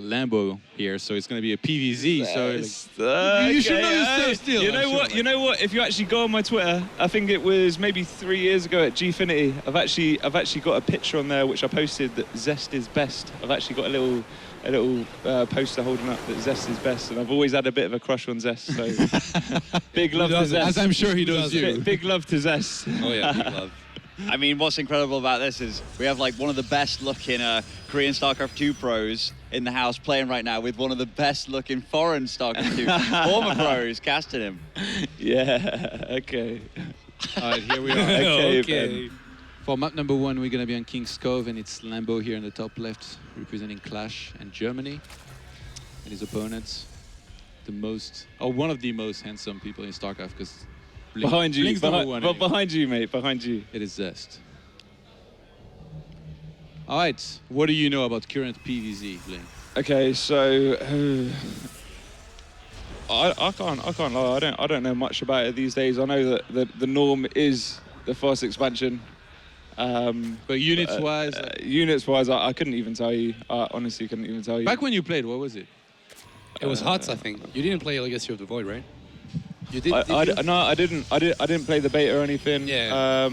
Lambo here, so it's going to be a PVZ. So you should know your stuff still. You know what? You know what? If you actually go on my Twitter, I think it was maybe 3 years ago at Gfinity. I've actually got a picture on there which I posted that Zest is best. I've actually got a little poster holding up that Zest is best, and I've always had a bit of a crush on Zest. So big love to Zest. As I'm sure he does you. Big love to Zest. Oh yeah, big love. I mean, what's incredible about this is we have like one of the best looking Korean StarCraft 2 pros in the house playing right now with one of the best looking foreign StarCraft 2 former pros casting him. Yeah, okay. All right, here we are. Okay. For map number 1, we're going to be on King's Cove, and it's Lambo here in the top left, representing Clash and Germany. And his opponents, one of the most handsome people in StarCraft, because behind you, anyway. behind you, mate, behind you. It is Zest. All right, what do you know about current PVZ, Bling? Okay, so I can't lie. I don't know much about it these days. I know that the norm is the first expansion. But units-wise? Units-wise, I couldn't even tell you. I honestly couldn't even tell you. Back when you played, what was it? It was HOTS, I think. You didn't play Legacy of the Void, right? You did? No, I didn't. I didn't play the beta or anything. Yeah.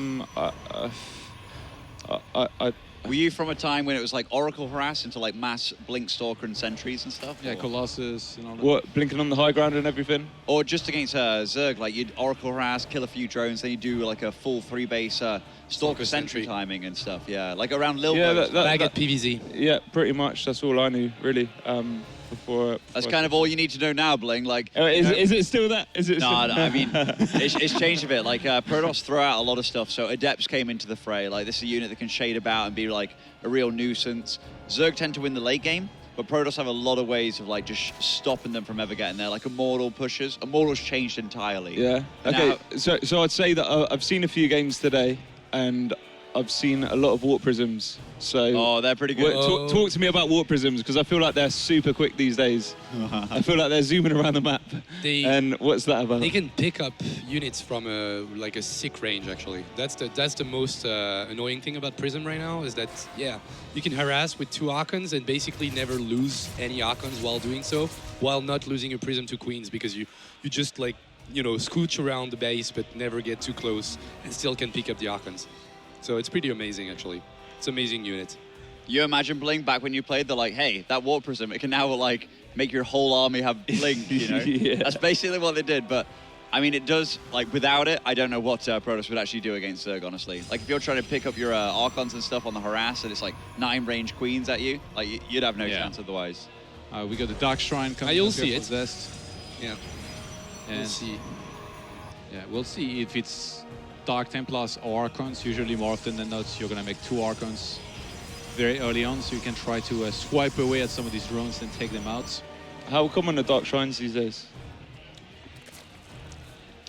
Were you from a time when it was like Oracle harass into like mass Blink Stalker and Sentries and stuff? Yeah, Colossus and all that. What, blinking on the high ground and everything? Or just against Zerg, like you'd Oracle harass, kill a few drones, then you do like a full 3-base Stalker Sentry timing and stuff. Yeah, like around Lil. Yeah, back at PVZ. Yeah, pretty much. That's all I knew, really. Before that's kind of all you need to know now, Bling. Like, is it still that? Is it? No, I mean, it's changed a bit. Like, Protoss throw out a lot of stuff, so Adepts came into the fray. Like, this is a unit that can shade about and be like a real nuisance. Zerg tend to win the late game, but Protoss have a lot of ways of like just stopping them from ever getting there. Like Immortal pushes. Immortal's changed entirely. Yeah. Okay. So I'd say that I've seen a few games today, and I've seen a lot of warp prisms. So they're pretty good. Talk to me about warp prisms, because I feel like they're super quick these days. I feel like they're zooming around the map. And what's that about? They can pick up units from like a sick range. Actually, that's the most annoying thing about Prism right now, is that you can harass with 2 Archons and basically never lose any Archons while doing so, while not losing your Prism to Queens, because you just like scooch around the base but never get too close and still can pick up the Archons. So it's pretty amazing, actually. It's an amazing unit. You imagine Bling back when you played, they're like, hey, that Warp Prism, it can now like make your whole army have Bling, Yeah. That's basically what they did. But I mean, it does, like without it, I don't know what Protoss would actually do against Zerg, honestly. Like if you're trying to pick up your Archons and stuff on the harass and it's like 9 range Queens at you, like you'd have no chance otherwise. We got the Dark Shrine coming. You'll see it. Zest. Yeah. And We'll see. Yeah, we'll see if it's Dark Templars or Archons. Usually more often than not, you're going to make 2 Archons very early on, so you can try to swipe away at some of these drones and take them out. How common are Dark Shrines these days?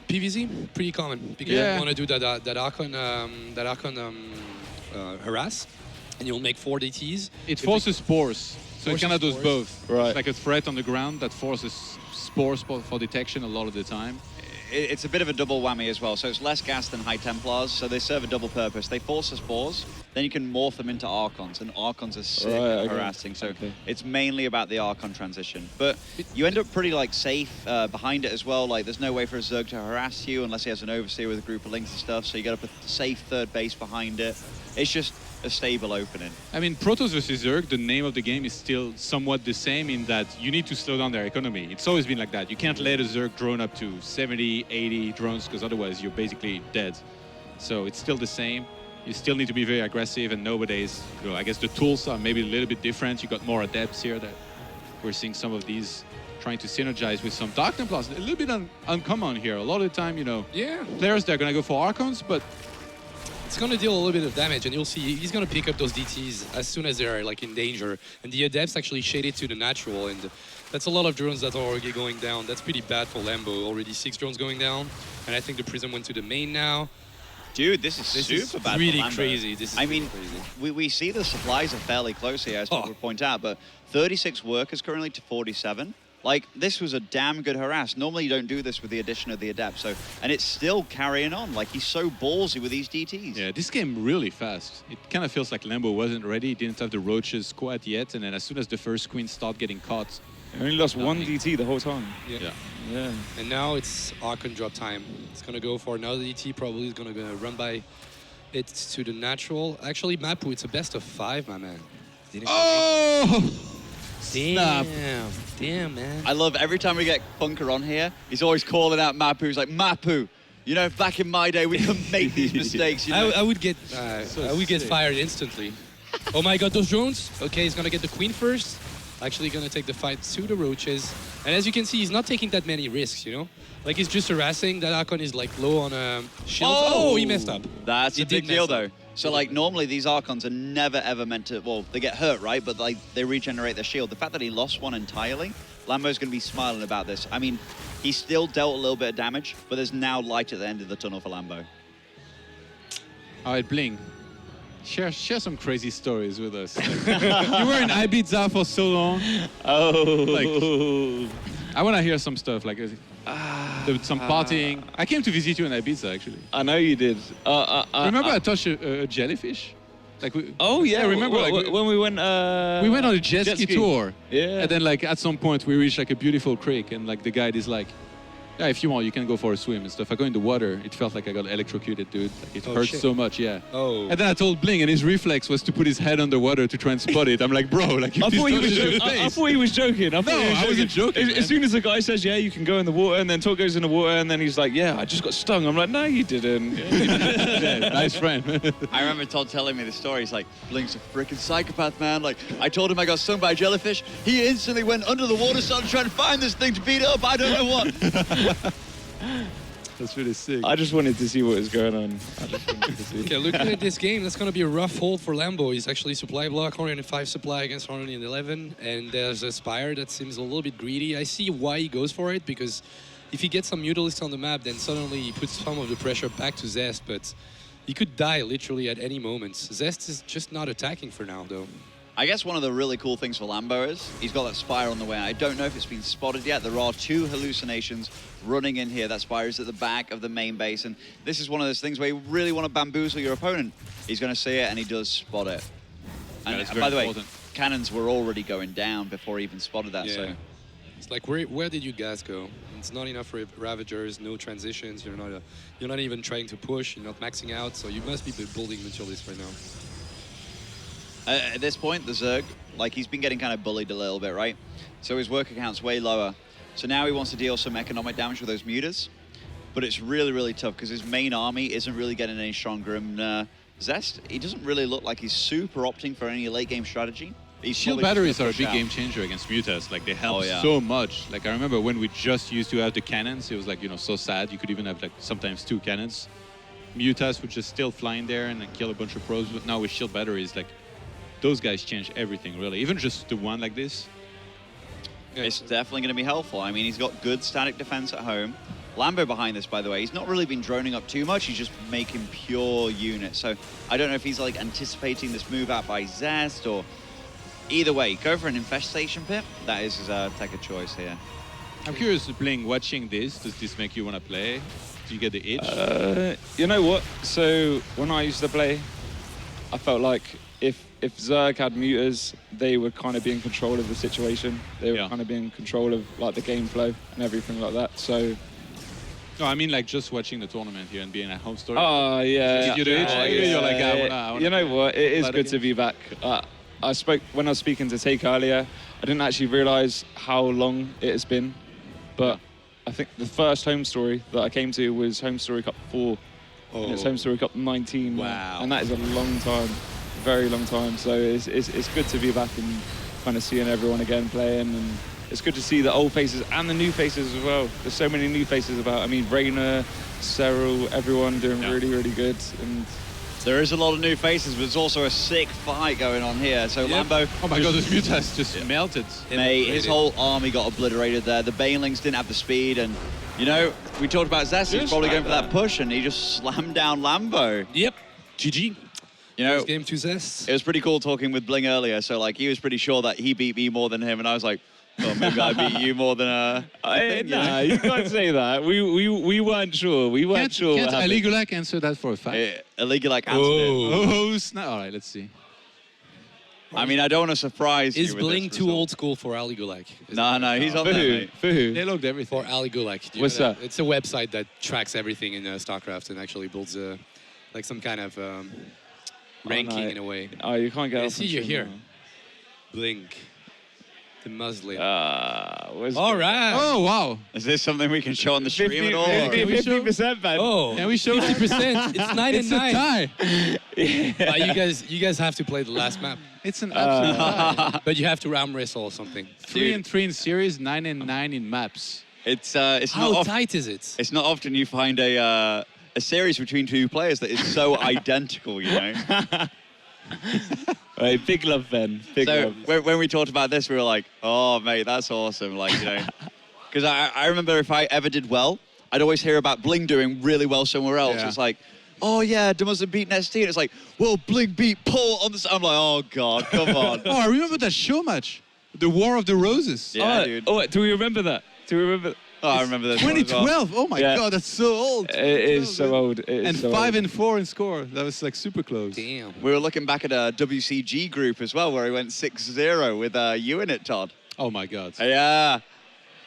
PVZ, pretty common, because you want to do that Archon harass, and you'll make 4 DTs. It forces spores, so it kind of does both. Right. It's like a threat on the ground that forces spores for detection a lot of the time. It's a bit of a double whammy as well. So it's less gas than High Templars, so they serve a double purpose. They force the spores, then you can morph them into Archons, and Archons are sick at harassing. So it's mainly about the Archon transition. But you end up pretty like safe behind it as well. Like there's no way for a Zerg to harass you unless he has an Overseer with a group of links and stuff. So you got to put a safe 3rd base behind it. It's just a stable opening. I mean, Protoss versus Zerg, the name of the game is still somewhat the same in that you need to slow down their economy. It's always been like that. You can't let a Zerg drone up to 70, 80 drones, because otherwise you're basically dead. So it's still the same. You still need to be very aggressive, and nowadays, I guess the tools are maybe a little bit different. You got more Adepts here that we're seeing some of these trying to synergize with some Dark Templars. A little bit uncommon here. A lot of the time, players, they're going to go for Archons, but it's going to deal a little bit of damage, and you'll see he's going to pick up those DTs as soon as they're like in danger. And the Adepts actually shade it to the natural, and that's a lot of drones that are already going down. That's pretty bad for Lambo. Already 6 drones going down, and I think the Prism went to the main now. Dude, this is super bad really for Lambo. crazy. I mean, we see the supplies are fairly close here, as people would point out, but 36 workers currently to 47. Like, this was a damn good harass. Normally you don't do this with the addition of the Adept, so, and it's still carrying on. Like, he's so ballsy with these DTs. Yeah, this game really fast. It kind of feels like Lambo wasn't ready, didn't have the roaches quite yet, and then as soon as the first queen start getting caught... I only lost one DT the whole time. Yeah. And now it's Archon drop time. It's going to go for another DT, probably is going to run by it to the natural. Actually, Mapu, it's a best of 5, my man. Oh! Damn, man. I love every time we get Funker on here, he's always calling out Mapu. He's like, Mapu, you know, back in my day, we couldn't make these mistakes. You know? I would get fired instantly. Oh my God, those drones. Okay, he's going to get the queen first. Actually going to take the fight to the roaches. And as you can see, he's not taking that many risks, you know? Like, he's just harassing. That Archon is, like, low on shield. Oh, he messed up. That's a big deal, though. So, like, normally these Archons are never, ever meant to... Well, they get hurt, right? But, like, they regenerate their shield. The fact that he lost one entirely, Lambo's going to be smiling about this. I mean, he still dealt a little bit of damage, but there's now light at the end of the tunnel for Lambo. All right, Bling. Share some crazy stories with us. Like, you were in Ibiza for so long. Oh. Like, I want to hear some stuff, like some partying. I came to visit you in Ibiza, actually. I know you did. Remember I touched a jellyfish? Like remember when we went on a jet ski tour. Yeah. And then like at some point we reached like a beautiful creek and like the guide is like, yeah, if you want, you can go for a swim and stuff. I go in the water. It felt like I got electrocuted, dude. Like, it hurt so much, yeah. Oh. And then I told Bling, and his reflex was to put his head underwater to try and spot it. I'm like, bro, like, I thought he was joking. I wasn't joking. As soon as the guy says, yeah, you can go in the water, and then Todd goes in the water, and then he's like, yeah, I just got stung. I'm like, no, you didn't. Yeah, nice friend. I remember Todd telling me the story. He's like, Bling's a freaking psychopath, man. Like, I told him I got stung by a jellyfish. He instantly went under the water, started trying to find this thing to beat it up. I don't know what. That's really sick. I just wanted to see what was going on. Okay, looking at this game, that's going to be a rough hold for Lambo. He's actually supply block, 105 supply against 111, and there's a Spire that seems a little bit greedy. I see why he goes for it, because if he gets some Mutalisk on the map, then suddenly he puts some of the pressure back to Zest, but he could die literally at any moment. Zest is just not attacking for now, though. I guess one of the really cool things for Lambo is he's got that Spire on the way. I don't know if it's been spotted yet. There are 2 hallucinations running in here. That Spire is at the back of the main base. And this is one of those things where you really want to bamboozle your opponent. He's going to see it, and he does spot it. And by the way, cannons were already going down before he even spotted that. Yeah. So it's like, where did you guys go? It's not enough for Ravagers, no transitions. You're not even trying to push. You're not maxing out. So you must be building Mutalisk right now. At this point, the Zerg, like, he's been getting kind of bullied a little bit, right? So his work account's way lower. So now he wants to deal some economic damage with those mutas. But it's really, really tough because his main army isn't really getting any stronger. And Zest, he doesn't really look like he's super opting for any late game strategy. Shield batteries are a big game changer against mutas. Like, they help so much. Like, I remember when we just used to have the cannons, it was like, you know, so sad. You could even have like sometimes 2 cannons. Mutas would just still fly in there and then kill a bunch of pros. But now with shield batteries, like, those guys change everything, really. Even just the one like this. It's definitely going to be helpful. I mean, he's got good static defense at home. Lambo behind this, by the way, he's not really been droning up too much. He's just making pure units. So I don't know if he's like anticipating this move out by Zest or... Either way, go for an infestation pit. That is his take a choice here. I'm curious, Bling, watching this, does this make you want to play? Do you get the itch? You know what? So when I used to play, I felt like if Zerg had mutas, they would kind of be in control of the situation. They would kind of be in control of like the game flow and everything like that. So. No, I mean like just watching the tournament here and being at HomeStory. Oh yeah. You're like, I wanna you know play. what? It is good to be back. When I was speaking to Take earlier, I didn't actually realise how long it has been, but I think the first HomeStory that I came to was HomeStory Cup 4. And it's HomeStory Cup 19. Wow. And that is a long time. Very long time, so it's good to be back and kind of seeing everyone again playing, and it's good to see the old faces and the new faces as well. There's so many new faces about. I mean, Rainer, Cyril, everyone doing really, really good. And there is a lot of new faces, but there's also a sick fight going on here. So Lambo... Oh my god, this mutas just melted. Mate, his whole army got obliterated there. The Banelings didn't have the speed, and, you know, we talked about Zest. He's probably going for that push, and he just slammed down Lambo. Yep. GG. You know, First game to Zest. it was pretty cool talking with Bling earlier. So like he was pretty sure that he beat me more than him, and I was like, oh, maybe I beat you more than Nah, you can't say that. We weren't sure. We weren't sure. Can't what happened. Aligulac answer that for a fact? Illegal like answered it. Oh, snap. All right, let's see. I mean, I don't want to surprise Is you with Bling this too result. old school for Ali Gulak? No, he's on For there, who? mate. For who? They logged everything. For Ali Gulak. Do you What's know that? It's a website that tracks everything in Starcraft and actually builds like some kind of ranking no. in a way. Oh, you can't get I off see on you stream here. now. Blink. The Muslim. Where's All right. Oh, wow. Is this something we can show on the stream at all? or- 50%, man. Oh, Can we show 50%. It's 9 It's and a 9. tie. You guys have to play the last map, It's an absolute tie. but you have to arm wrestle or something. 3 and 3 in series, 9 and 9 in maps. It's How not tight is it? it's not often you find a series between two players that is so identical, you know. Right, big love, Ben. Big So love. when we talked about this, we were like, "Oh, mate, that's awesome!" Like, you know, because I remember if I ever did well, I'd always hear about Bling doing really well somewhere else. Yeah. It's like, "Oh yeah, Dumuzin beat NXT," and it's like, "Well, Bling beat Paul on this." I'm like, "Oh God, come on." Oh, I remember that show match. The War of the Roses. Yeah, dude. Oh, do we remember that? Do we remember? Oh, I remember this. one as well. 2012. Oh my Yeah. God, that's so old. It is so old. It is And so 5 old. and 4 in score. That was like super close. Damn. We were looking back at a WCG group as well, where he went 6-0 with you in it, Todd. Oh my God. Yeah.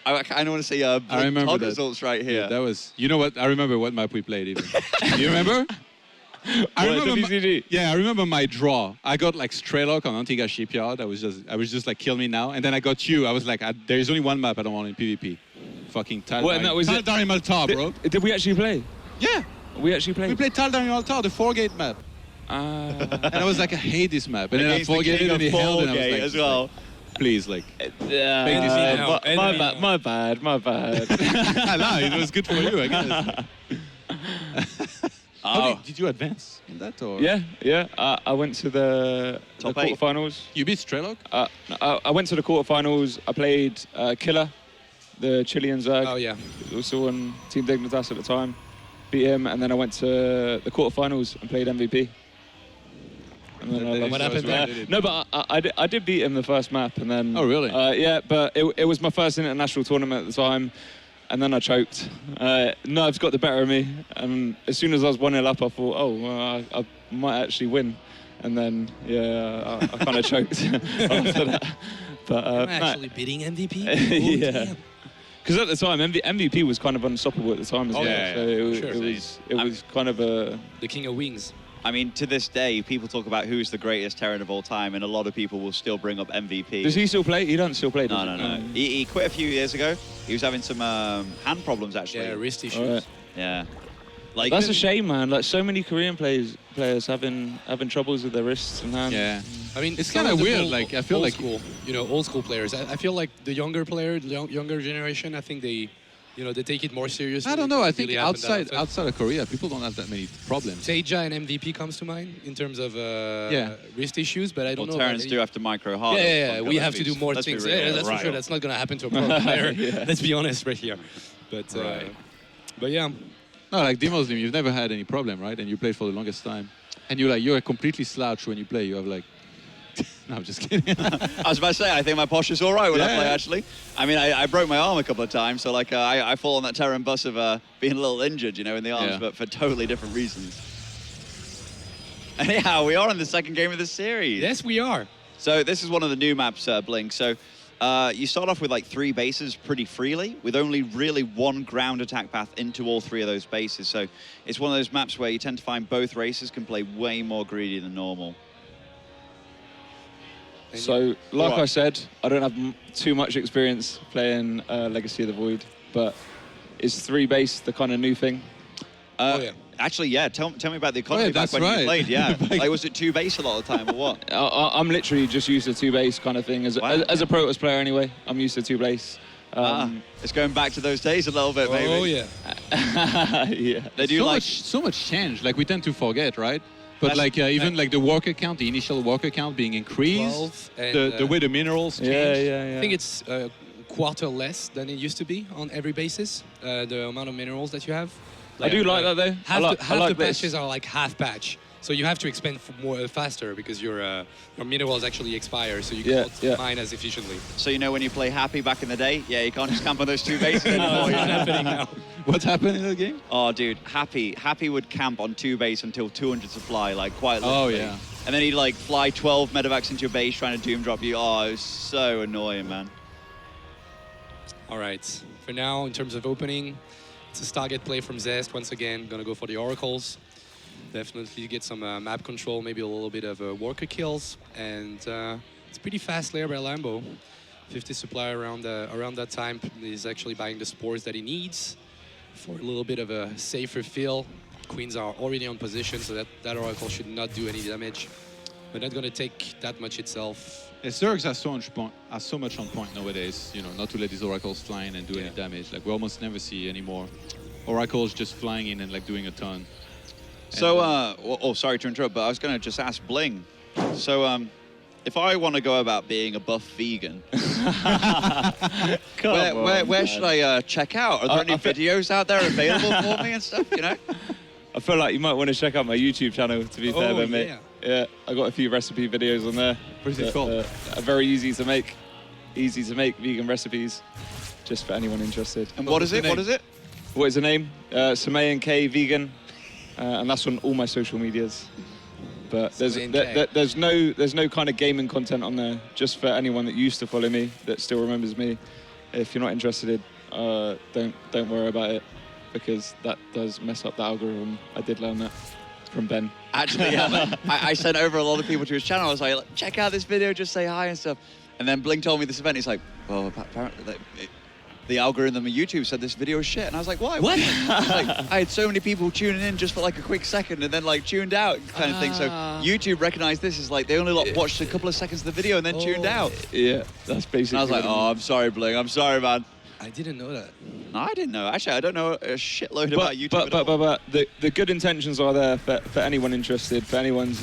I kind of want to see I Bling remember Todd that. results right here. Yeah, that was. You know what? I remember what map we played even. Do you remember? I What, remember. WCG? Yeah, I remember my draw. I got like Strelok on Antigua Shipyard. I was just like, kill me now. And then I got you. I was like, there is only one map I don't want in PvP. Fucking Tal. What, and that was it? Tal Darim Altar, bro. Did we actually play? Yeah. We actually played. We played Tal Darim Altar, the 4-gate map. And I was like, I hate this map. And then I Against the 4-gated king and he of held and I was 4-gate like, as well. please, like. now. My bad. I lied. It was good for you, I guess. Oh. Did you advance in that or? Yeah. I went to the Top 8. quarterfinals. You beat Strelok? I went to the quarterfinals. I played Killer, the Chilean Zerg. Oh yeah. Also on Team Dignitas at the time. Beat him, and then I went to the quarterfinals and played MVP. And then What happened Yeah. there? No, but I did beat him the first map, and then. Oh, really? Yeah, but it was my first international tournament at the time, and then I choked. Nerves got the better of me, and as soon as I was 1-0 up, I thought, oh, well, I might actually win, and then yeah, I kind of choked after that. But I'm actually beating MVP. Oh, yeah. damn. Because at the time, MVP was kind of unstoppable at the time as Oh, well. yeah, So sure. it was kind of a. The king of wings. I mean, to this day, people talk about who's the greatest Terran of all time, and a lot of people will still bring up MVP. Does he still play? He doesn't still play. Does No, he? no, no. He quit a few years ago. He was having some hand problems, actually. Yeah, wrist issues. Alright. Yeah. Like, That's a shame, man. Like so many Korean players having troubles with their wrists and hands. Yeah. I mean, It's some kinda of the weird, old- like, I feel old like- school, old school players. I feel like the younger player, the younger generation, I think they take it more seriously. I don't know. It I doesn't think really happen that often. outside of Korea, people don't have that many problems. Seija and MVP comes to mind in terms of wrist issues, but I don't well, know. Terrans do have to micro hard. Yeah. We have to do more things. Yeah, that's for sure. That's not going to happen to a pro player. Let's be honest right here. But but yeah. No, like D-Muslim, you've never had any problem, right? And you played for the longest time. And you're completely slouched when you play. You have like... No, I'm just kidding. I was about to say, I think my posture's all right when I Yeah. play, actually. I mean, I broke my arm a couple of times, so like I fall on that Terran bus of being a little injured, in the arms, Yeah. but for totally different reasons. Anyhow, we are in the second game of the series. Yes, we are. So this is one of the new maps, Blink. So you start off with like 3 bases pretty freely, with only really 1 ground attack path into all 3 of those bases. So it's one of those maps where you tend to find both races can play way more greedy than normal. So, like Right. I said, I don't have too much experience playing Legacy of the Void, but is 3 base the kind of new thing? Oh, yeah. Actually, yeah. Tell me about the economy yeah, back that's when right. you played. Yeah, Like- like was it 2 base a lot of the time or what? I'm literally just used to 2 base kind of thing. As a Protoss player anyway, I'm used to 2 base. It's going back to those days a little bit, maybe. Oh yeah. Yeah. They do so like much change. Like we tend to forget, right? But That's- like even like the worker count, the initial worker count being increased, 12 and, the way the minerals change. Yeah. I think it's a quarter less than it used to be on every basis. The amount of minerals that you have. I do like that though. Half, I like the this. patches are like half patch. So you have to expand more faster because your minerals actually expire, so you can't mine as efficiently. So you know when you play Happy back in the day, yeah, you can't just camp on those 2 bases anymore. It's not happening now. What's happened in the game? Oh, dude, Happy would camp on 2 base until 200 supply, like quite literally. Oh, yeah. And then he'd like fly 12 medevacs into your base trying to doom drop you. Oh, it was so annoying, man. All right, for now, in terms of opening, it's a Stargate play from Zest. Once again, gonna go for the Oracles. Definitely get some map control, maybe a little bit of worker kills. And it's pretty fast layer by Lambo. 50 supply around that time. He's actually buying the spores that he needs for a little bit of a safer feel. Queens are already on position, so that Oracle should not do any damage. But not gonna take that much itself. Yeah, Zergs are so much on point nowadays, you know, not to let these oracles fly in and do any damage. Like, we almost never see anymore oracles just flying in and like doing a ton. So, oh, sorry to interrupt, but I was going to just ask Bling. So, if I want to go about being a buff vegan, where should I check out? Are there any videos out there available for me and stuff, you know? I feel like you might want to check out my YouTube channel, to be fair, then, mate. Yeah. Yeah, I got a few recipe videos on there. What is it called? Are very easy to make vegan recipes, just for anyone interested. And what is it? What is it? What is the name? Samayan K Vegan, and that's on all my social medias. But there's no kind of gaming content on there, just for anyone that used to follow me, that still remembers me. If you're not interested, don't worry about it, because that does mess up the algorithm. I did learn that from Ben. Actually, yeah, I sent over a lot of people to his channel. I was like, check out this video, just say hi and stuff. And then Bling told me this event. He's like, well, apparently the algorithm of YouTube said this video is shit. And I was like, why? What? Like, I had so many people tuning in just for like a quick second and then like tuned out kind of thing. So YouTube recognized this as like, they only watched a couple of seconds of the video and then tuned out. Yeah, that's basically. And I was like, oh, I'm sorry, Bling. I'm sorry, man. I didn't know that. No, I didn't know. Actually, I don't know a shitload about YouTube but the good intentions are there for anyone interested, for anyone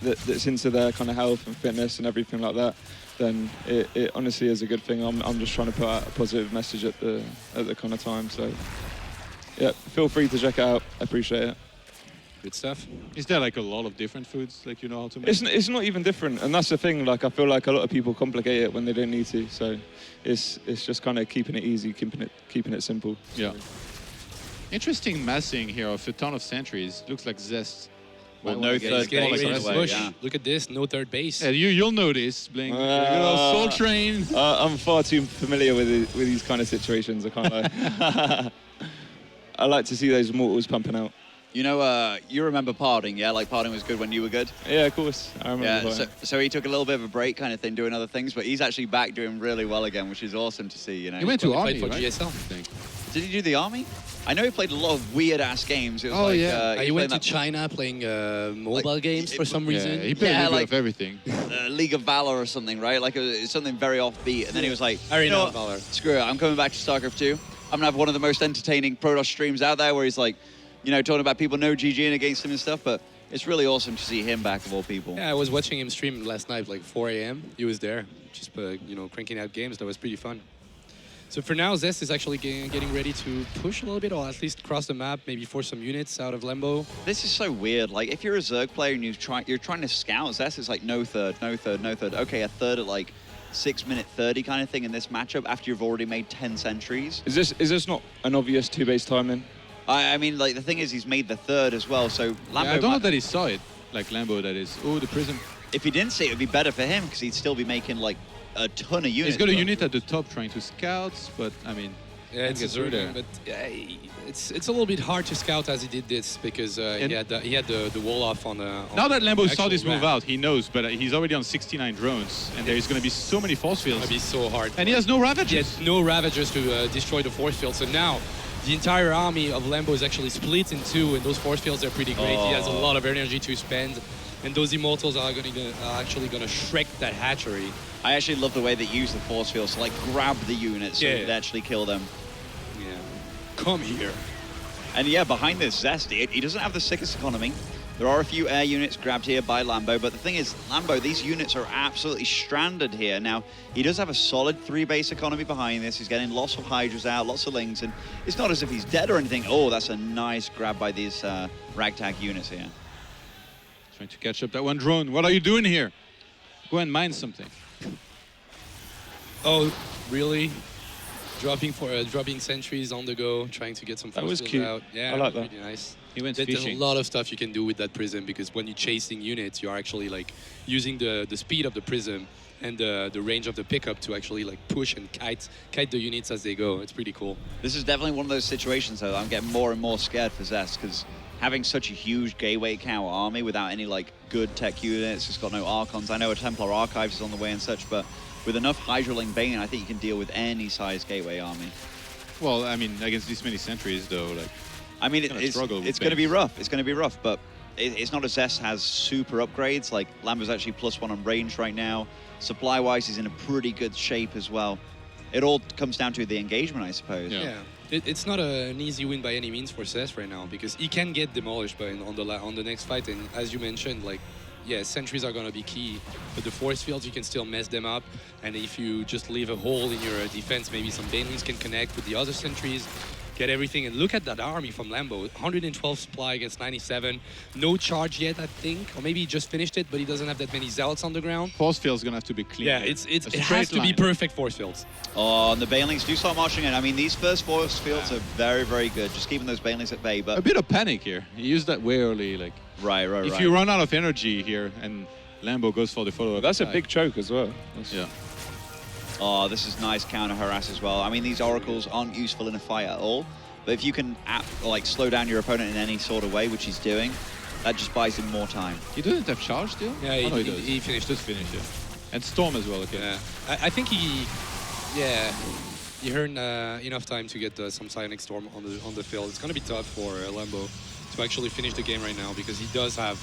that's into their kind of health and fitness and everything like that. Then it honestly is a good thing. I'm just trying to put out a positive message at the kind of time. So yeah, feel free to check it out. I appreciate it. Good stuff. Is there like a lot of different foods like you know how to make? It's not even different, and that's the thing. Like, I feel like a lot of people complicate it when they don't need to. So it's just kind of keeping it easy, keeping it simple. Yeah. Interesting massing here of a ton of sentries. Looks like Zest. Well, no third base. Yeah. Look at this, no third base. Yeah, you'll know this, Bling. Soul Train. I'm far too familiar with these kind of situations. I can't lie. I like to see those mortals pumping out. You know, you remember Parding, yeah? Like, Parding was good when you were good? Yeah, of course. I remember. Yeah, so he took a little bit of a break kind of thing, doing other things, but he's actually back doing really well again, which is awesome to see, you know? He went to Army, for right? GSL. I think. Did he do the Army? I know he played a lot of weird-ass games. It was Oh, like, yeah. He went to China playing mobile games for some reason. Yeah, he played a little bit of everything. League of Valor or something, right? Like, it's something very offbeat. And then he was like, Arena you know of Valor. Screw it, I'm coming back to Starcraft 2. I'm going to have one of the most entertaining Protoss streams out there where he's like, you know, talking about people no GGing against him and stuff, but it's really awesome to see him back of all people. Yeah, I was watching him stream last night, like 4 a.m. He was there, just you know, cranking out games. That was pretty fun. So for now, Zest is actually getting ready to push a little bit, or at least cross the map, maybe force some units out of Lambo. This is so weird. Like, if you're a Zerg player and you're trying to scout, Zest is like no third, no third, no third. Okay, a third at like 6-minute 30 kind of thing in this matchup after you've already made 10 sentries. Is this not an obvious 2-base time then? I mean, like, the thing is, he's made the third as well, so Lambo... Yeah, I don't know that he saw it, like Lambo, that is. Oh, the prism. If he didn't see it, it would be better for him, because he'd still be making, like, a ton of units. He's got a unit at the top trying to scout, but, I mean... Yeah, it's through there. but it's a little bit hard to scout as he did this, because he had the wall off on the... Now that Lambo saw actual this move map. out, he knows, but he's already on 69 drones, and there's going to be so many force It's fields. gonna be so hard. And he has no He Ravagers. has no Ravagers to destroy the force field, so now the entire army of Lambo is actually split in two, and those force fields are pretty great. He has a lot of energy to spend, and those immortals are actually gonna shrek that hatchery. I actually love the way they use the force fields to, like, grab the units so they actually kill them. Yeah. Come here. And yeah, behind this Zest, he doesn't have the sickest economy. There are a few air units grabbed here by Lambo, but the thing is, Lambo, these units are absolutely stranded here. Now, he does have a solid 3-base economy behind this. He's getting lots of Hydras out, lots of Lings, and it's not as if he's dead or anything. Oh, that's a nice grab by these ragtag units here. Trying to catch up that one drone. What are you doing here? Go and mine something. Oh, really? Dropping sentries on the go, trying to get some That was force cute. out. Yeah, I like that. really nice. He went There's a fishing. lot of stuff you can do with that prism because when you're chasing units, you're actually like using the speed of the prism and the range of the pickup to actually like push and kite the units as they go. It's pretty cool. This is definitely one of those situations, though, that I'm getting more and more scared for Zest, because having such a huge gateway cow army without any like good tech units, it's got no Archons. I know a Templar Archives is on the way and such, but with enough Hydroling Bane, I think you can deal with any size gateway army. Well, I mean, against this many sentries, though, like... I mean, Gonna it's struggle with going to be Banes. rough. It's going to be rough, but it's not as Zest has super upgrades. Like, Lambo's actually +1 on range right now. Supply-wise, he's in a pretty good shape as well. It all comes down to the engagement, I suppose. Yeah. It's not an easy win by any means for Zest right now because he can get demolished on the next fight, and as you mentioned, like, yeah, sentries are going to be key, but the force fields, you can still mess them up, and if you just leave a hole in your defense, maybe some banelings can connect with the other sentries, get everything. And look at that army from Lambo, 112 supply against 97, no charge yet, I think, or maybe he just finished it, but he doesn't have that many zealots on the ground. Force field's gonna have to be clean. Yeah, here. it A has straight to be line. perfect force fields. Oh, and the Banelings do start marching in. I mean, these first force fields are very, very good, just keeping those Banelings at bay, A but... bit of panic here. He used that way early, like... Right. If you run out of energy here and Lambo goes for the follow-up That's a attack. big choke as well. Yeah. Oh, this is nice counter harass as well. I mean, these oracles aren't useful in a fight at all, but if you can like slow down your opponent in any sort of way, which he's doing, that just buys him more time. He doesn't have charge still? Yeah, Oh, no, he does. finished. Just finished, yeah. And Storm as well, okay. Yeah, I think he earned enough time to get some Psionic Storm on the field. It's going to be tough for Lambo to actually finish the game right now because he does have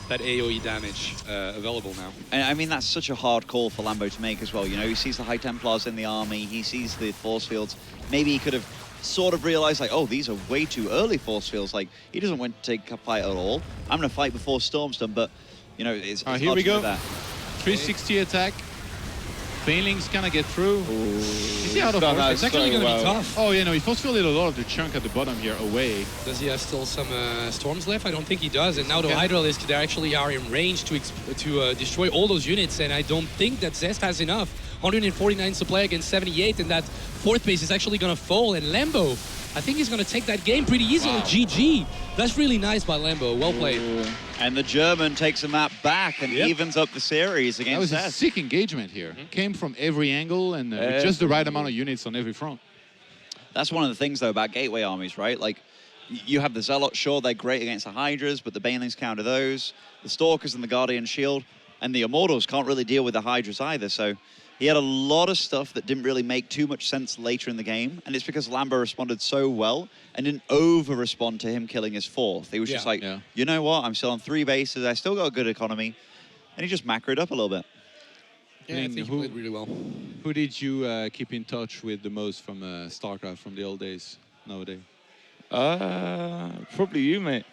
that AoE damage available now. And I mean, that's such a hard call for Lambo to make as well. You know, he sees the High Templars in the army, he sees the force fields. Maybe he could have sort of realized, like, oh, these are way too early force fields. Like, he doesn't want to take a fight at all. I'm going to fight before Storm's done, but, you know, it's Here hard we to do go. that. 360 attack. Banelings gonna get through. Is he out of Done force? that It's actually so going to well. be tough. Oh, yeah, no, he force fielded a lot of the chunk at the bottom here away. Does he have still some storms left? I don't think he does. And now the Hydralisk, they actually are in range to destroy all those units. And I don't think that Zest has enough. 149 supply against 78, and that fourth base is actually going to fall. And Lambo, I think he's going to take that game pretty easily. Wow. GG. That's really nice by Lambo. Well played. And the German takes a map back and Yep. evens up the series That against was a Zest. sick engagement here. Came from every angle and with just the right amount of units on every front. That's one of the things, though, about gateway armies, right? Like, you have the Zealots, sure, they're great against the Hydras, but the Banelings counter those. The Stalkers and the Guardian Shield. And the Immortals can't really deal with the Hydras either, so he had a lot of stuff that didn't really make too much sense later in the game, and it's because Lambo responded so well and didn't over-respond to him killing his fourth. He was just like, you know what, I'm still on 3 bases, I still got a good economy, and he just macroed up a little bit. Yeah, I think he played really well. Who did you keep in touch with the most from Starcraft from the old days nowadays? Probably you, mate.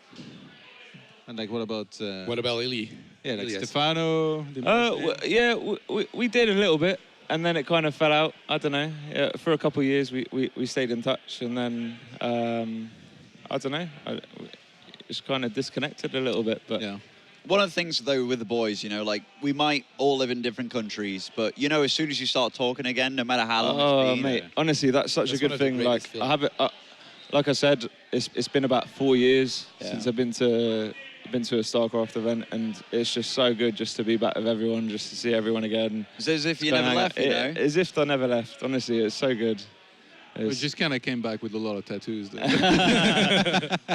And like, what about... What about Lily? yeah, like Ilias? Stefano? Yeah, we did a little bit, and then it kind of fell out. I don't know. Yeah, for a couple of years, we stayed in touch, and then I don't know. Just kind of disconnected a little bit, but Yeah. One of the things, though, with the boys, you know, like, we might all live in different countries, but, you know, as soon as you start talking again, no matter how long it's been... mate, honestly, that's such That's a one good of the thing. greatest Like, feelings. I have it. Like I said, it's been about 4 years since I've been to a Starcraft event, and it's just so good just to be back with everyone, just to see everyone again. It's as if you Kinda never hang left, out. you know? As if I never left. Honestly, it's so good. We just kind of came back with a lot of tattoos. Though.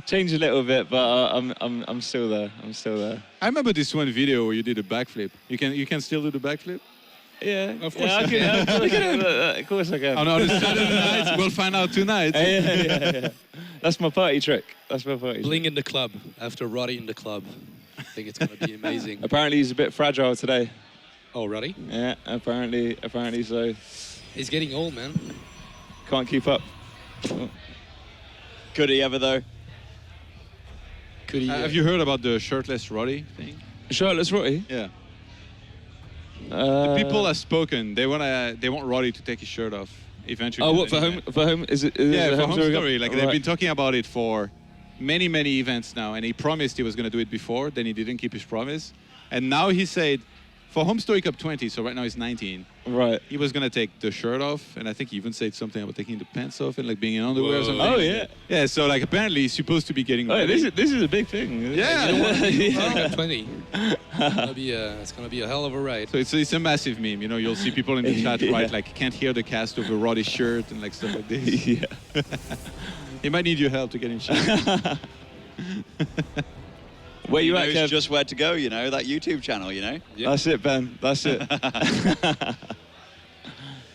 Changed a little bit, but I'm still there. I'm still there. I remember this one video where you did a backflip. You can still do the backflip? Yeah, Of course I you can. Of course I can. Oh no, this Saturday night. We'll find out tonight. Yeah. That's my party trick. That's my party Bling trick. in the club after Roddy in the club. I think it's going to be amazing. Apparently he's a bit fragile today. Oh, Roddy? Yeah, apparently so. He's getting old, man. Can't keep up. Could he ever, though? Could he? Have you heard about the shirtless Roddy thing? Shirtless Rotty. Yeah. The people have spoken. They want Roddy to take his shirt off eventually. Oh, what for home? For home? Is it? Yeah, it for home HomeStory. Like they've Right. been talking about it for many, many events now, and he promised he was going to do it before, then he didn't keep his promise. And now he said, for HomeStory Cup 20, so right now he's 19, right, he was going to take the shirt off, and I think he even said something about taking the pants off and like being in underwear or something. Oh, yeah. Yeah, so like apparently he's supposed to be getting ready. This is a big thing. Yeah. You don't want to be Cup 20. It's gonna be a hell of a ride. So it's a massive meme, you know, you'll see people in the chat write like, can't hear the cast over Roddy's shirt and like stuff like this. Yeah. He might need your help to get in shape. Where you at, knows Kev? just where to go, you know, that YouTube channel, you know? Yeah. That's it, Ben. That's it. I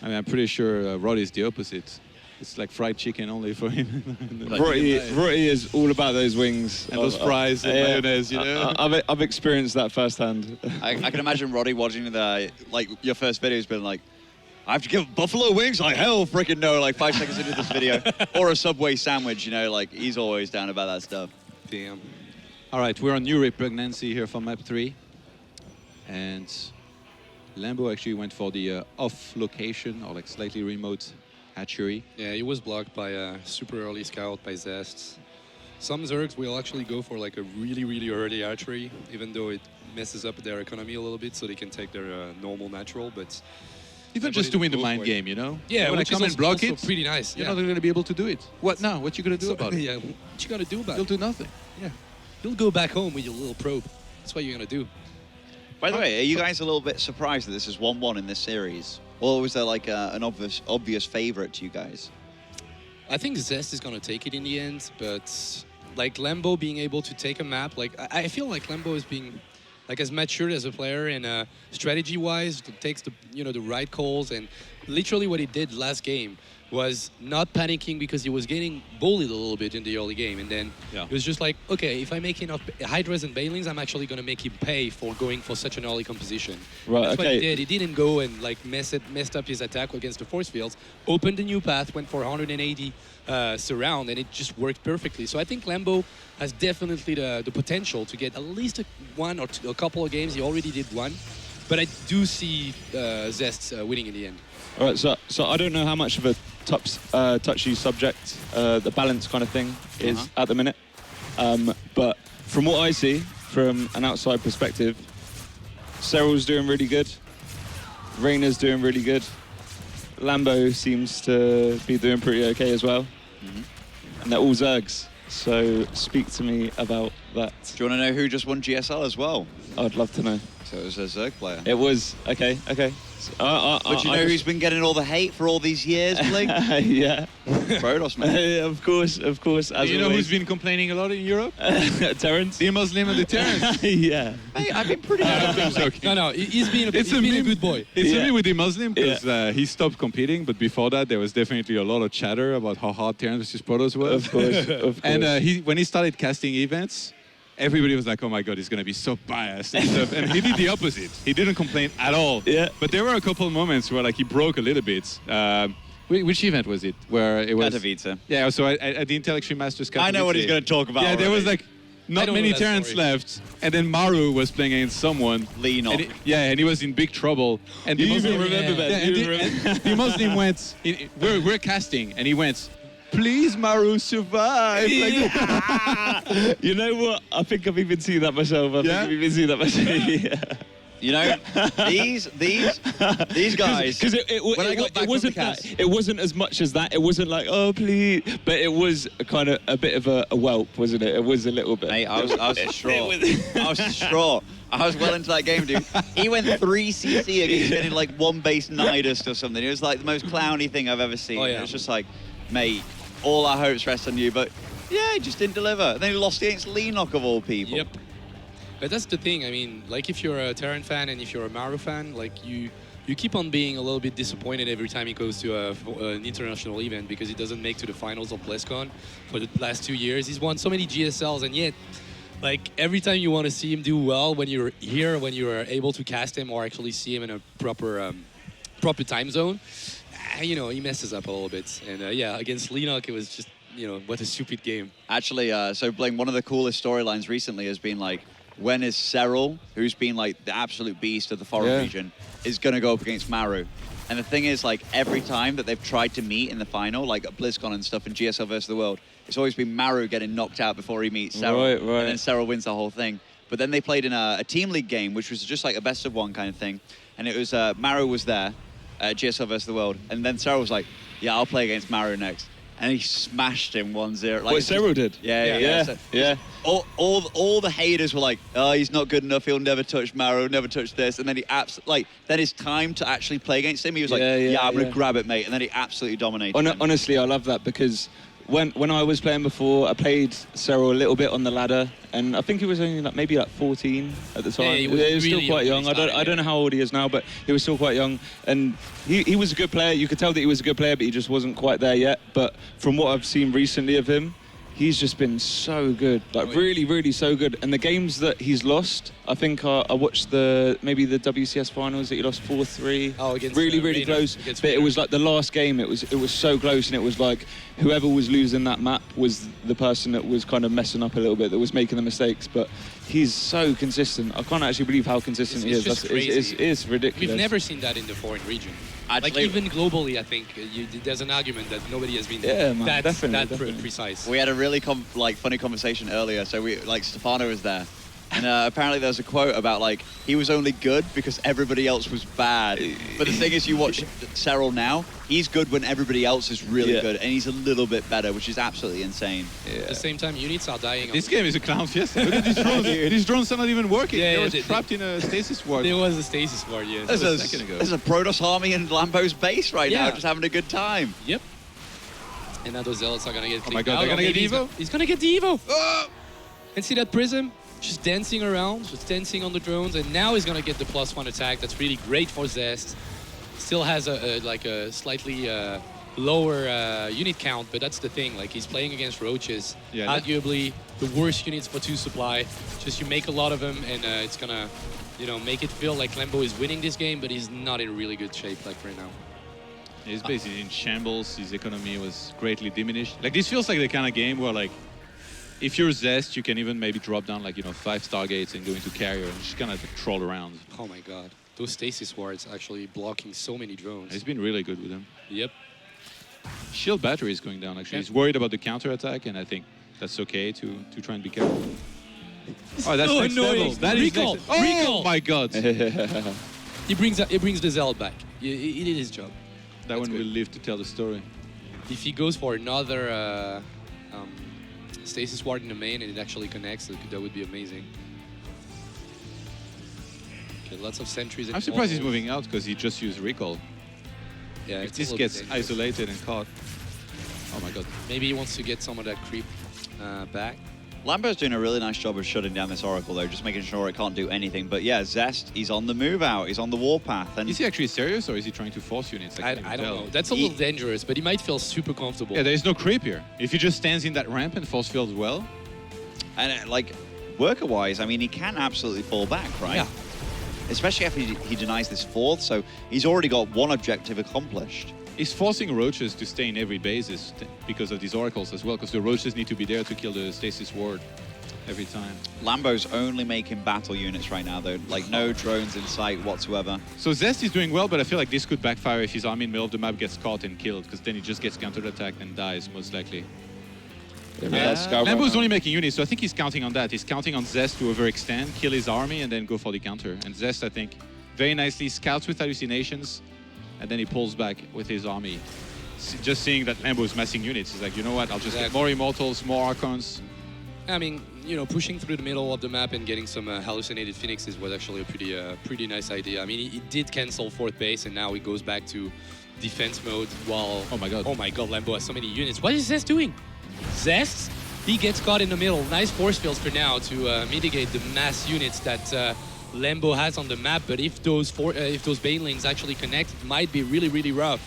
mean, I'm pretty sure Roddy's the opposite. It's like fried chicken only for him. Rotty is all about those wings. And those fries and mayonnaise, you know? I've experienced that firsthand. I can imagine Roddy watching like your first video has been like, I have to give buffalo wings? Like, hell freaking no, like 5 seconds into this video. Or a Subway sandwich, you know, like he's always down about that stuff. Damn. All right, we're on New Repugnancy here for map 3. And Lambo actually went for the off location or like slightly remote hatchery. Yeah, he was blocked by a super early scout by Zest. Some Zergs will actually go for like a really, really early hatchery, even though it messes up their economy a little bit, so they can take their normal natural. But Even just to win the mind game, you know? Yeah, when I which is come and also- block also it, pretty nice. you're Yeah. not going to be able to do it. What now? What you going to do about it? Yeah, what you gotta do about You'll it? do nothing. Yeah, you'll go back home with your little probe. That's what you're gonna do. By the way, are you guys a little bit surprised that this is 1-1 in this series? Or was there like an obvious favorite to you guys? I think Zest is gonna take it in the end, but like Lambo being able to take a map, like I feel like Lambo is being like as matured as a player and strategy-wise, takes the the right calls, and literally what he did last game was not panicking because he was getting bullied a little bit in the early game, and then Yeah. it was just like, okay, if I make enough Hydras and Balings, I'm actually gonna make him pay for going for such an early composition. Right, That's what he okay. did. He didn't go and like messed up his attack against the force fields, opened a new path, went for 180 surround, and it just worked perfectly. So I think Lambo has definitely the potential to get at least a couple of games. He already did one, but I do see Zest winning in the end. All right, so I don't know how much of a touchy subject the balance kind of thing is at the minute, but from what I see from an outside perspective, Cyril's doing really good, Reyna's doing really good, Lambo seems to be doing pretty okay as well, and they're all Zergs. So speak to me about that. Do you want to know who just won GSL as well? I'd love to know. So it was a Zerg player. It was okay. But you know who's been getting all the hate for all these years, Blink? Yeah. Prodos, man. Of course. As You know always. who's been complaining a lot in Europe? Terrence? The Muslim and the Terrence. Yeah. Hey, I've been pretty No, he's been a good boy. It's Yeah. a bit with the Muslim because he stopped competing, but before that there was definitely a lot of chatter about how hard Terrence versus Protos was. Of course. And when he started casting events, everybody was like, oh my God, he's going to be so biased and stuff. And he did the opposite. He didn't complain at all. Yeah. But there were a couple of moments where like he broke a little bit. Which event was it? Where it was... Katowice. Yeah, so at the Intel Extreme Masters Katowice. I know what he's going to talk about. Yeah, there was already. like not don't many know that Terrence story. left. And then Maru was playing against someone. Lean And and he was in big trouble. And the You even Muslim, remember that? Yeah, You and even and the Muslim went, we're casting, and he went, please, Maru, survive. Like, You know what? I think I've even seen that myself. Yeah? Yeah. You know, these guys. Because When I got back it wasn't from the that, cast- it wasn't as much as that. It wasn't like, oh please, but it was a kind of a bit of a whelp, wasn't it? It was a little bit. Mate, I was distraught. I was distraught. I was well into that game, dude. He went 3 CC against getting like 1 base Nidust or something. It was like the most clowny thing I've ever seen. Oh, yeah. It was just like, mate, all our hopes rest on you. But yeah, he just didn't deliver. And then he lost against Leenock of all people. Yep. But that's the thing. I mean, like if you're a Terran fan and if you're a Maru fan, like you keep on being a little bit disappointed every time he goes to an international event because he doesn't make to the finals of BlizzCon for the last 2 years. He's won so many GSLs, and yet, like every time you want to see him do well, when you're here, when you are able to cast him or actually see him in a proper time zone, he messes up a little bit. And yeah, against Leenock, it was just what a stupid game. Actually, so Bling, one of the coolest storylines recently has been like, when is Cyril, who's been like the absolute beast of the foreign region, is going to go up against Maru. And the thing is, like, every time that they've tried to meet in the final, like at BlizzCon and stuff in GSL versus the World, it's always been Maru getting knocked out before he meets Cyril. Right. And then Cyril wins the whole thing. But then they played in a team league game, which was just like a best of one kind of thing. And it was, Maru was there at GSL versus the World. And then Cyril was like, yeah, I'll play against Maru next. And he smashed him 1-0. Like, what Cyril did? Yeah. So all the haters were like, oh, he's not good enough. He'll never touch Maru, never touch this. And then he then his time to actually play against him, he was like, I'm going to grab it, mate. And then he absolutely dominated him. Honestly, I love that because when I was playing before, I played Cyril a little bit on the ladder, and I think he was only maybe 14 at the time. Yeah, he was really still quite young. I don't know how old he is now, but he was still quite young, and he was a good player. You could tell that he was a good player, but he just wasn't quite there yet. But from what I've seen recently of him, he's just been so good, like really so good. And the games that he's lost, I think I watched maybe the WCS finals that he lost 4-3. Oh, against really close. But it was like the last game, it was so close, and it was like whoever was losing that map was the person that was kind of messing up a little bit, that was making the mistakes. But he's so consistent. I can't actually believe how consistent he is. Just crazy. It's ridiculous. We've never seen that in the foreign region. Actually, like even globally, I think there's an argument that nobody has been definitely. precise. We had a really funny conversation earlier. So Stefano was there, and apparently there's a quote about like he was only good because everybody else was bad. But the thing is, you watch Cyril now, he's good when everybody else is really good, and he's a little bit better, which is absolutely insane. At the same time, units are dying. This game is a clown fiesta. Look at these drones. These drones are not even working. Yeah, they were trapped in a stasis ward. There was a stasis ward, yes. There's a second ago. There's a Protoss army in Lambo's base right now, just having a good time. Yep. And now those zealots are gonna get. Oh my God, they're gonna get Evo. He's gonna get the Evo. And see that Prism? Just dancing around, just dancing on the drones, and now he's gonna get the +1 attack. That's really great for Zest. Still has a slightly lower unit count, but that's the thing. Like he's playing against roaches, arguably the worst units for 2 supply. Just you make a lot of them, and it's gonna, make it feel like Lambo is winning this game, but he's not in really good shape like right now. He's basically in shambles. His economy was greatly diminished. Like this feels like the kind of game where like, if you're Zest, you can even maybe drop down like 5 Stargates and go into carrier and just kind of troll around. Oh my God, those stasis wards actually blocking so many drones. He's been really good with them. Yep. Shield battery is going down actually. He's worried about the counter attack, and I think that's okay to try and be careful. Oh, that's so next annoying. level. That is Recall. next. Oh Recall. my God. He brings the zealot back. He did his job. That one will live to tell the story. If he goes for another stasis ward in the main and it actually connects, that would be amazing. Okay, lots of sentries. I'm surprised he's moving out because he just used recall. Yeah, if this gets isolated and caught. Oh my God. Maybe he wants to get some of that creep back. Lambo's doing a really nice job of shutting down this Oracle, though, just making sure it can't do anything. But yeah, Zest, he's on the move out. He's on the warpath. And is he actually serious, or is he trying to force units? I don't know. That's a little dangerous, but he might feel super comfortable. Yeah, there is no creep here. If he just stands in that ramp and force fields well. And worker-wise, I mean, he can absolutely fall back, right? Yeah. Especially after he denies this 4th, so he's already got one objective accomplished. He's forcing roaches to stay in every basis because of these oracles as well, because the roaches need to be there to kill the stasis ward every time. Lambo's only making battle units right now, though. Like, no drones in sight whatsoever. So Zest is doing well, but I feel like this could backfire if his army in the middle of the map gets caught and killed, because then he just gets counter-attacked and dies, most likely. Lambo's only making units, so I think he's counting on that. He's counting on Zest to overextend, kill his army, and then go for the counter. And Zest, I think, very nicely scouts with hallucinations, and then he pulls back with his army. Just seeing that Lambo is massing units, he's like, you know what, I'll just get more Immortals, more Archons. I mean, pushing through the middle of the map and getting some hallucinated Phoenixes was actually a pretty nice idea. I mean, he did cancel 4th base, and now he goes back to defense mode while... Oh my God, Lambo has so many units. What is Zest doing? Zest, he gets caught in the middle. Nice force fields for now to mitigate the mass units that Lambo has on the map, but if those banelings actually connect, it might be really, really rough.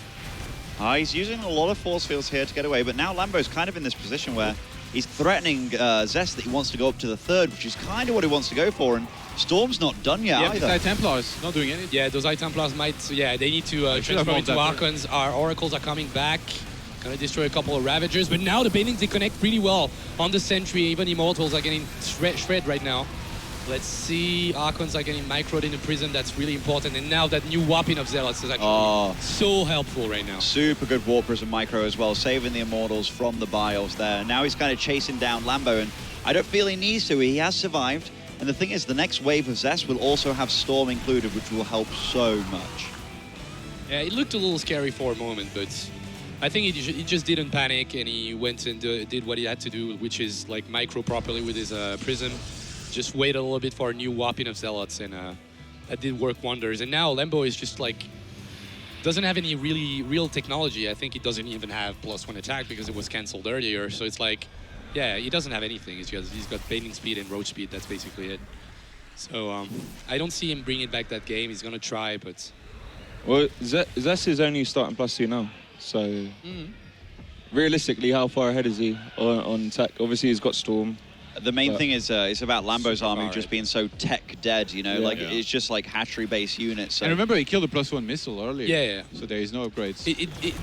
He's using a lot of force fields here to get away, but now Lambo's kind of in this position where he's threatening Zest that he wants to go up to the 3rd, which is kind of what he wants to go for, and Storm's not done yet either. Yeah, Templars not doing anything. Yeah, those Templars might, they need to transform into Archons. Our Oracles are coming back. Gonna destroy a couple of Ravagers, but now the banelings, they connect really well on the Sentry. Even Immortals are getting shred right now. Let's see. Archons are getting microed in the Prism. That's really important. And now that new Whopping of Zealots is actually so helpful right now. Super good Warp Prism micro as well, saving the Immortals from the bios there. Now he's kind of chasing down Lambo, and I don't feel he needs to. He has survived. And the thing is, the next wave of Zest will also have Storm included, which will help so much. Yeah, it looked a little scary for a moment, but I think he just didn't panic, and he went and did what he had to do, which is like micro properly with his Prism. Just wait a little bit for a new Whopping of Zealots, and that did work wonders. And now Lambo is just like, doesn't have any real technology. I think he doesn't even have +1 attack because it was cancelled earlier. So it's like, yeah, he doesn't have anything. He's got baiting speed and roach speed. That's basically it. So I don't see him bringing back that game. He's gonna try, but well, Zest is only starting +2 now. So realistically, how far ahead is he on tech? Obviously, he's got Storm. The main thing is it's about Lambo's army just being so tech dead, you know, it's just like hatchery-based units. So. And remember, he killed a +1 missile earlier. Yeah. So there is no upgrades.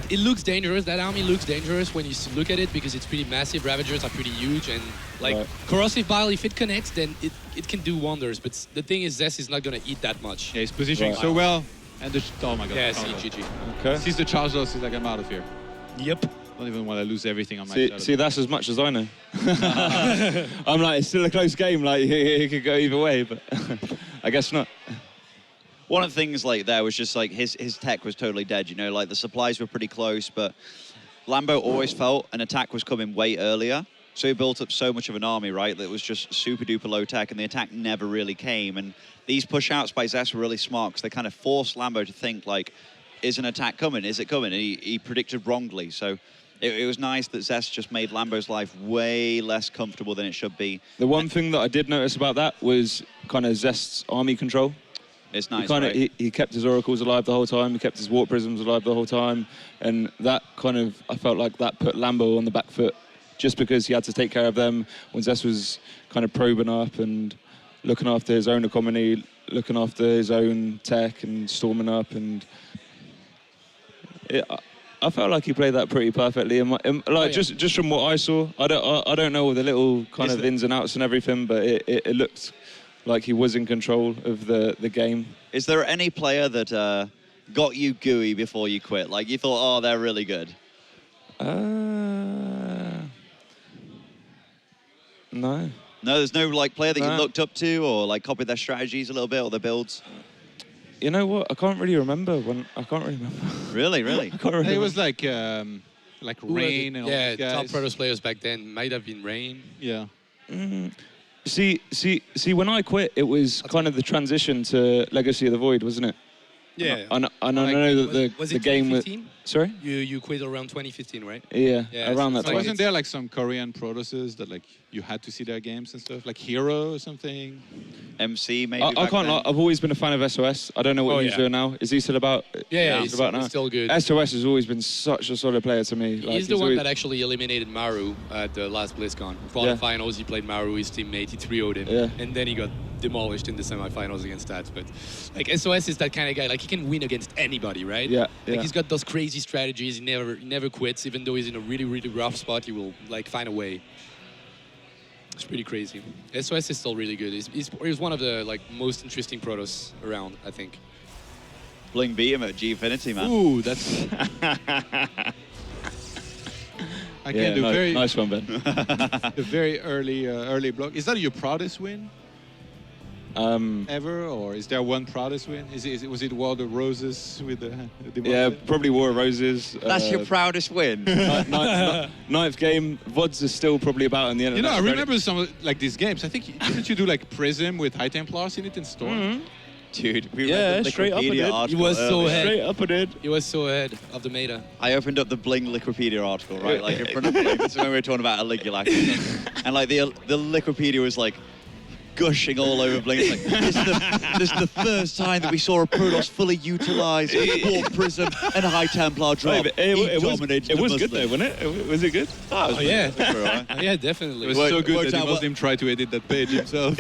It looks dangerous. That army looks dangerous when you look at it because it's pretty massive. Ravagers are pretty huge, and like Corrosive Bile, if it connects, then it can do wonders. But the thing is, Zest is not gonna eat that much. Yeah, he's positioning so well. And oh my god. Yeah, see, GG. Okay. Sees the charge loss, he's like, I'm out of here. Yep. Don't even want to lose everything on my See, that's as much as I know. I'm like, it's still a close game. Like, it could go either way, but I guess not. One of the things like there was just like his tech was totally dead, you know, like the supplies were pretty close, but Lambo always felt an attack was coming way earlier. So he built up so much of an army, right, that was just super duper low tech, and the attack never really came. And these push outs by Zest were really smart because they kind of forced Lambo to think like, is an attack coming? Is it coming? And he predicted wrongly. So it was nice that Zest just made Lambo's life way less comfortable than it should be. The one thing that I did notice about that was kind of Zest's army control. It's nice, he kept his oracles alive the whole time. He kept his warp prisms alive the whole time. And that kind of, I felt like that put Lambo on the back foot just because he had to take care of them when Zest was kind of probing up and looking after his own economy, looking after his own tech and storming up. And I felt like he played that pretty perfectly. Just from what I saw, I don't know all the little kind of ins and outs and everything, but it looked like he was in control of the game. Is there any player that got you gooey before you quit? Like you thought, oh, they're really good? No. No, there's no like player that you looked up to or like copied their strategies a little bit or their builds? You know what? I can't really remember. Really? I can't remember. It was like Rain and all these guys. Top Protoss players back then might have been Rain. Yeah. See, when I quit, it was kind of the transition to Legacy of the Void, wasn't it? Yeah. And I know that was the it game was... 2015? Sorry? You quit around 2015, right? Yeah, Yeah, around that So time. wasn't there like some Korean Protosses that like you had to see their games and stuff? Like Hero or something? MC maybe? I can't lie, I've always been a fan of SOS. I don't know what he's doing now. Is he still about? Yeah, he's about now? still good. SOS has always been such a solid player to me. He's the one that actually eliminated Maru at the last BlizzCon. Quarterfinals, he played Maru, his teammate, he 3-0'd him. Yeah. And then he got demolished in the semifinals against Stats. But like SOS is that kind of guy, like he can win against anybody, right? Yeah. Like he's got those crazy strategies, he never quits, even though he's in a really, really rough spot, he will like find a way. It's pretty crazy. SOS is still really good. He's one of the like most interesting Protoss around, I think. Bling beat him at Gfinity, man. Ooh, that's... I can do very nice one, Ben. the very early block. Is that your proudest win ever, or is there one proudest win? Was it War of the Roses with the Yeah, probably War of Roses. That's your proudest win. Ninth game. VODs are still probably about in the end. You know, I remember some of like these games. I think didn't you do like Prism with High Templars in it and Storm? Mm-hmm. Dude, we read the straight up I did. article He was so earlier. ahead. Straight up I did. He was so ahead of the meta. I opened up the Bling Liquipedia article, right? Like in front of Bling. This is when we were talking about Aligulac. And like the Liquipedia was like gushing all over Bling. It's like, this is the first time that we saw a Protoss fully utilized Warp Prism and a High Templar drop. It was good though, wasn't it? Was it good? Oh yeah. Right? Yeah, definitely. It was so good that he wasn't even try to edit that page himself.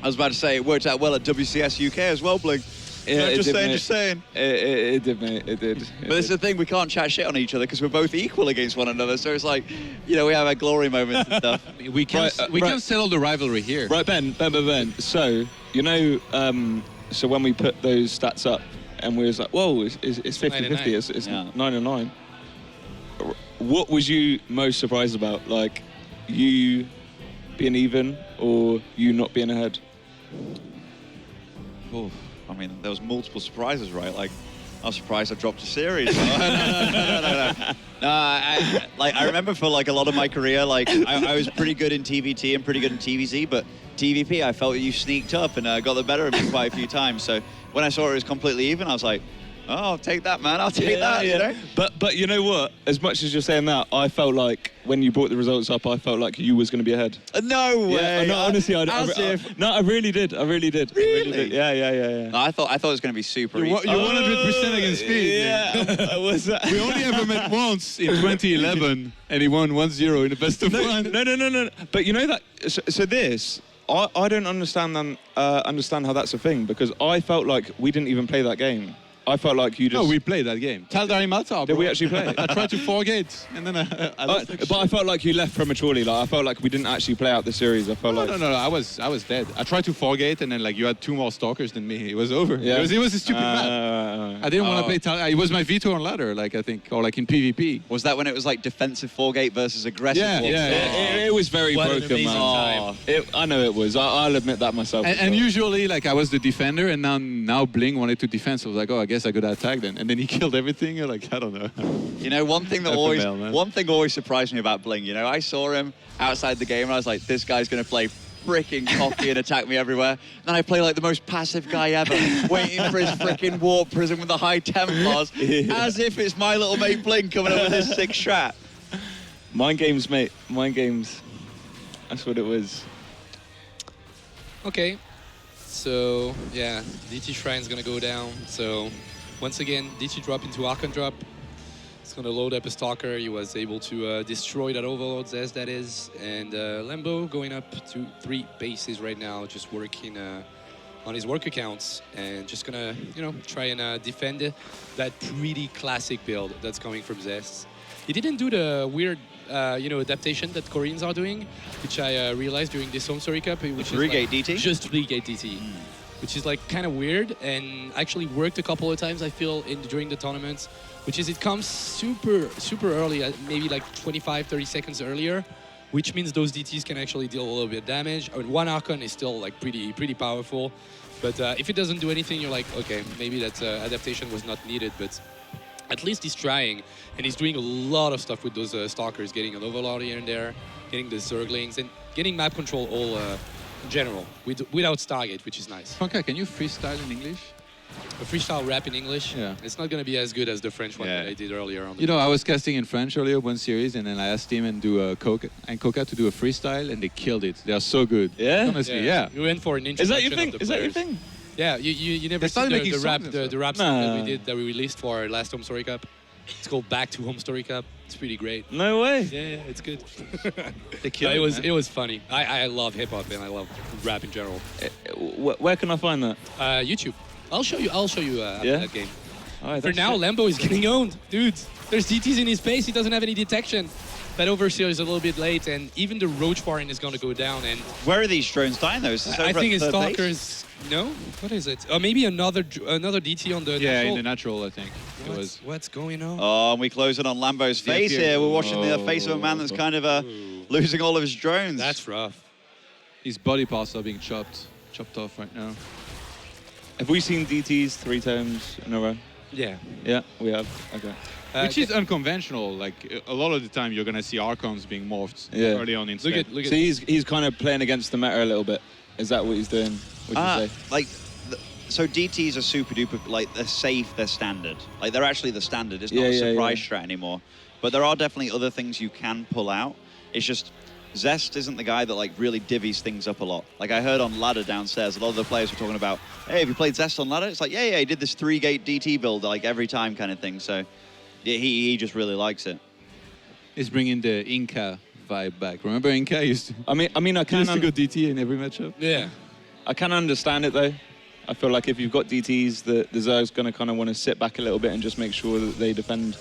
I was about to say it worked out well at WCS UK as well, Bling. Yeah, just saying. It did, mate. It did. But it's the thing, we can't chat shit on each other because we're both equal against one another. So it's like, we have our glory moments and stuff. We can settle the rivalry here. Right, Ben. So, so when we put those stats up and we was like, whoa, it's 50-50, it's 9-9. What was you most surprised about? Like, you being even or you not being ahead? Oh, I mean, there was multiple surprises, right? Like, I was surprised I dropped a series. No. I remember for like a lot of my career, like I was pretty good in TVT and pretty good in TVZ, but TVP, I felt you sneaked up and got the better of me quite a few times. So when I saw it was completely even, I was like, oh, I'll take that, man. I'll take that, you know? But you know what? As much as you're saying that, I felt like when you brought the results up, I felt like you was going to be ahead. No way. Yeah, no, honestly, I really did. Really? Yeah. No, I thought it was going to be super easy. You're 100% against Speed. Yeah, was that? We only ever met once in 2011, and he won 1-0 in the best of one. No. But you know that. So this, I don't understand how that's a thing, because I felt like we didn't even play that game. I felt like you just... No, we played that game. Taldari Malta, Did we actually play? I tried to forget, and then I lost. But I felt like you left prematurely. Like I felt like we didn't actually play out the series. I felt No, I was dead. I tried to forget, and then like you had 2 more stalkers than me. It was over. Yeah. It was a stupid map. I didn't want to play Taldari. It was my veto on ladder, like I think, or like in PvP. Was that when it was like defensive Forgate versus aggressive Forgate? Yeah. It was very What an broken, amazing man. time. I know it was. I'll admit that myself. And usually, like I was the defender, and now Bling wanted to defend. So I was like, oh, I guess I could attack then. And then he killed everything. You're like, I don't know. You know, one thing always surprised me about Bling. You know, I saw him outside the game, and I was like, this guy's going to play freaking cocky and attack me everywhere. And then I play like the most passive guy ever, waiting for his freaking warp prism with the high Templars, as if it's my little mate Bling coming up with his 6 strat. Mind games, mate. Mind games. That's what it was. Okay, so yeah, DT Shrine's gonna go down. So once again, DT drop into Archon drop. It's gonna load up a Stalker. He was able to destroy that Overlord Zest, that is. And Lambo going up to 3 bases right now, just working on his work accounts and just gonna, try and defend that pretty classic build that's coming from Zest. He didn't do the weird adaptation that Koreans are doing, which I realized during this HomeStory Cup, which is 3-gate DT? Just 3-gate DT, which is like kind of weird and actually worked a couple of times, I feel, during the tournaments, which is it comes super early, maybe like 25-30 seconds earlier, which means those DTs can actually deal a little bit of damage. I mean, 1 Archon is still like pretty powerful, but if it doesn't do anything, you're like, okay, maybe that adaptation was not needed, but at least he's trying, and he's doing a lot of stuff with those Stalkers, getting an Overlord here and there, getting the Zerglings, and getting map control all in general, without Stargate, which is nice. Funka, can you freestyle in English? A freestyle rap in English? Yeah. It's not going to be as good as the French one that I did earlier on. I was casting in French earlier, one series, and then I asked him and Coca to do a freestyle, and they killed it. They are so good. Yeah? Honestly, yeah. We went for an Is that introduction your thing? of the Is that your players. thing? Yeah, you never They see started the making rap, songs and the rap song Nah. that we released for our last HomeStory Cup. It's called Back to HomeStory Cup. It's pretty great. No way. Yeah, it's good. They killed It was funny. I love hip hop and I love rap in general. Where can I find that? YouTube. I'll show you after Yeah? that game. All right, For now, Lambo is getting owned, dudes. There's DTs in his base. He doesn't have any detection. That overseer is a little bit late, and even the Roach Foreign is going to go down. And Where are these drones dying, though? Is this I over think at his third base? Stalkers. No, what is it? Or maybe another DT on the Yeah, natural. in the natural, I think. It was. What's going on? Oh, and we close it on Lambo's face here. here. We're watching the face of a man that's kind of losing all of his drones. That's rough. His body parts are being chopped off right now. Have we seen DTs 3 times in a row? Yeah. Yeah, we have. Okay. Which is unconventional. Like a lot of the time, you're gonna see Archons being morphed early on instead. Look at. So he's kind of playing against the meta a little bit. Is that what he's doing? Would you say? So DTs are super duper, like they're safe, they're standard. Like they're actually the standard. It's not Yeah, a yeah, surprise yeah. strat anymore. But there are definitely other things you can pull out. It's just Zest isn't the guy that like really divvies things up a lot. Like I heard on ladder downstairs, a lot of the players were talking about, hey, have you played Zest on ladder? It's like, yeah, he did this 3-gate DT build like every time kind of thing. So yeah, he just really likes it. It's bringing the Inca vibe back. Remember Inca used to I mean, I can go DT in every matchup. Yeah. I can understand it though. I feel like if you've got DTs, the Zerg's going to kind of want to sit back a little bit and just make sure that they defend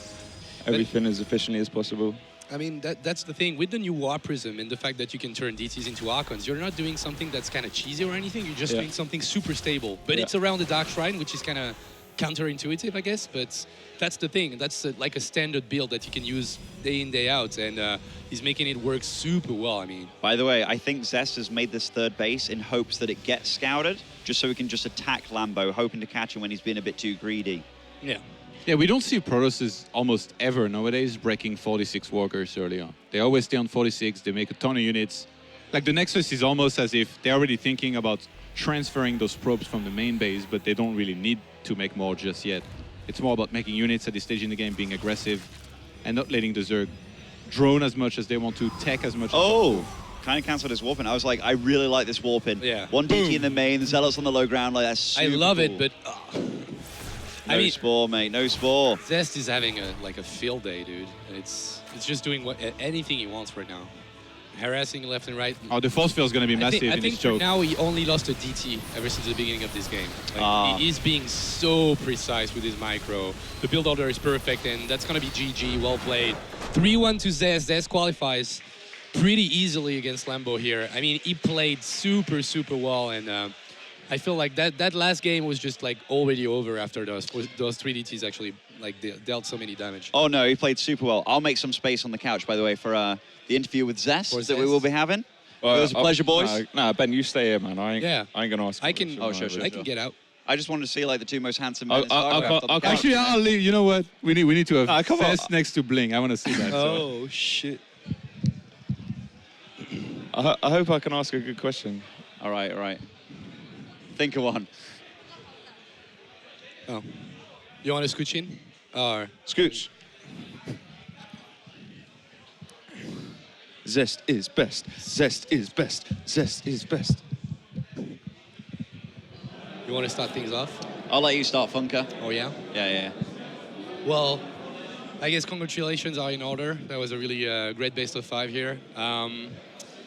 everything as efficiently as possible. I mean, that's the thing. With the new War Prism and the fact that you can turn DTs into Archons, you're not doing something that's kind of cheesy or anything. You're just doing something super stable. But it's around the Dark Shrine, which is kind of counterintuitive, I guess. But that's the thing. That's like a standard build that you can use day in, day out. And he's making it work super well, I mean. By the way, I think Zest has made this third base in hopes that it gets scouted, just so we can just attack Lambo, hoping to catch him when he's been a bit too greedy. Yeah. Yeah, we don't see Protosses almost ever nowadays breaking 46 walkers early on. They always stay on 46, they make a ton of units. Like the Nexus is almost as if they're already thinking about transferring those probes from the main base, but they don't really need to make more just yet. It's more about making units at this stage in the game, being aggressive, and not letting the Zerg drone as much as they want to, tech as much as Oh! Kind of cancelled his warping. I was like, I really like this warping. Yeah. One DT in the main, the Zealots on the low ground, like that's super I love cool. it, but... No spore, mate. No spore. Zest is having a field day, dude. It's just doing anything he wants right now. Harassing left and right. Oh, the force field is going to be massive I in think this for choke. now he only lost a DT ever since the beginning of this game. Like, he is being so precise with his micro. The build order is perfect, and that's going to be GG. Well played. 3-1 to Zest. Zest qualifies pretty easily against Lambo here. I mean, he played super, super well, and I feel like that last game was just like already over after those 3 DTs actually like dealt so many damage. Oh no, he played super well. I'll make some space on the couch, by the way, for the interview with Zest that we will be having. Well, it was a pleasure, boys. Nah, Ben, you stay here, man. I ain't gonna ask. I can. Oh, sure. I can get out. I just wanted to see like the 2 most handsome men in Starcraft on the couch. Actually, I'll leave. You know what? We need to have come on. Zest next to Bling. I want to see that. Oh shit! I hope I can ask a good question. All right. Think of one. Oh, you want to scooch in? Or Scooch. Zest is best. Zest is best. Zest is best. you want to start things off? I'll let you start, Funker. Oh yeah. Yeah. Well, I guess congratulations are in order. That was a really great best of 5 here.